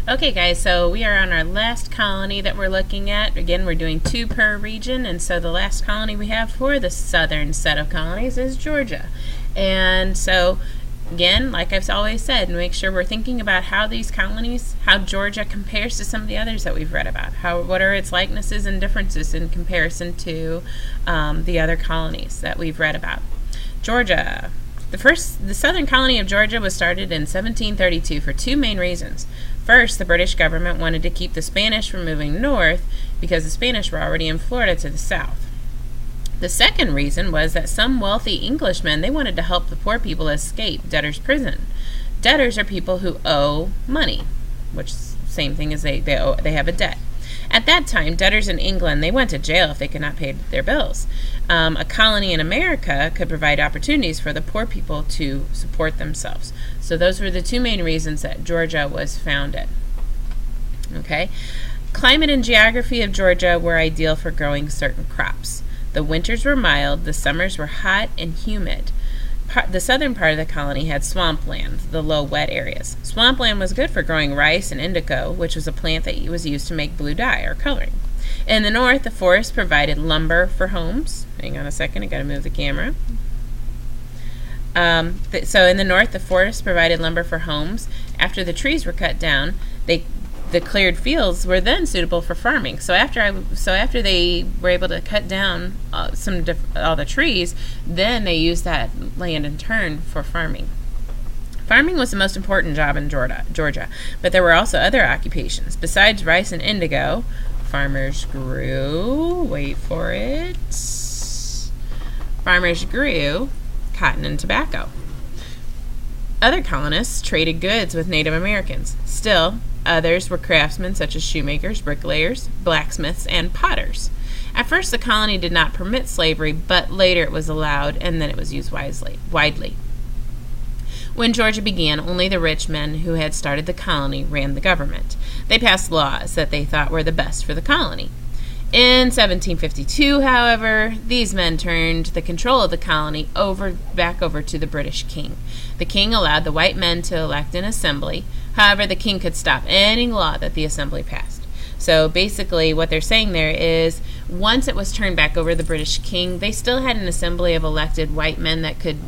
Okay guys, so we are on our last colony that we're looking at. Again, we're doing 2 per region, and so the last colony we have for the southern set of colonies is Georgia. And so again, like I've always said, make sure we're thinking about how these colonies, how Georgia compares to some of the others that we've read about. What are its likenesses and differences in comparison to the other colonies that we've read about. Georgia. The southern colony of Georgia was started in 1732 for 2 main reasons. First, the British government wanted to keep the Spanish from moving north because the Spanish were already in Florida to the south. The second reason was that some wealthy Englishmen, they wanted to help the poor people escape debtor's prison. Debtors are people who owe money, which is the same thing as they have a debt. At that time, debtors in England, they went to jail if they could not pay their bills. A colony in America could provide opportunities for the poor people to support themselves. So those were the 2 main reasons that Georgia was founded. Okay. Climate and geography of Georgia were ideal for growing certain crops. The winters were mild, the summers were hot and humid. The southern part of the colony had swampland, the low wet areas. Swampland was good for growing rice and indigo, which was a plant that was used to make blue dye or coloring. In the north, the forest provided lumber for homes. Hang on a second, I gotta move the camera. So in the north, the forest provided lumber for homes. After the trees were cut down, the cleared fields were then suitable for farming. So after they were able to cut down all the trees, then they used that land in turn for farming. Farming was the most important job in Georgia, but there were also other occupations. Besides rice and indigo, farmers grew, wait for it, farmers grew cotton and tobacco. Other colonists traded goods with Native Americans. Still, others were craftsmen such as shoemakers, bricklayers, blacksmiths, and potters. At first, the colony did not permit slavery, but later it was allowed, and then it was used widely. When Georgia began, only the rich men who had started the colony ran the government. They passed laws that they thought were the best for the colony. In 1752, however, these men turned the control of the colony back over to the British king. The king allowed the white men to elect an assembly. However, the king could stop any law that the assembly passed. So basically what they're saying there is once it was turned back over to the British king, they still had an assembly of elected white men that could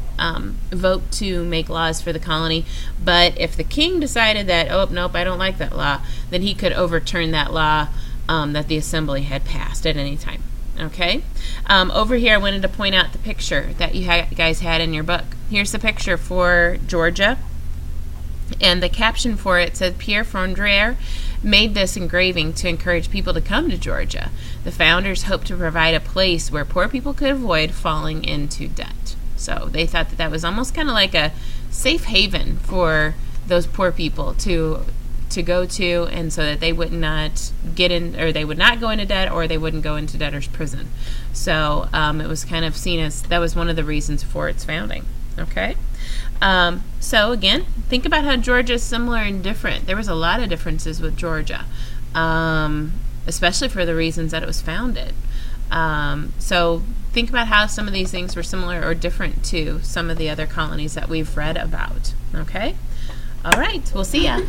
vote to make laws for the colony. But if the king decided that, oh, nope, I don't like that law, then he could overturn that law that the assembly had passed at any time. Okay? Over here, I wanted to point out the picture that you guys had in your book. Here's the picture for Georgia. And the caption for it said, Pierre Fondrier made this engraving to encourage people to come to Georgia. The founders hoped to provide a place where poor people could avoid falling into debt. So they thought that was almost kind of like a safe haven for those poor people to go to, and so that they would not they would not go into debt, or they wouldn't go into debtor's prison. So it was kind of seen as that was one of the reasons for its founding. Okay. So again, think about how Georgia is similar and different. There was a lot of differences with Georgia, especially for the reasons that it was founded. So think about how some of these things were similar or different to some of the other colonies that we've read about. Okay? All right, we'll see ya.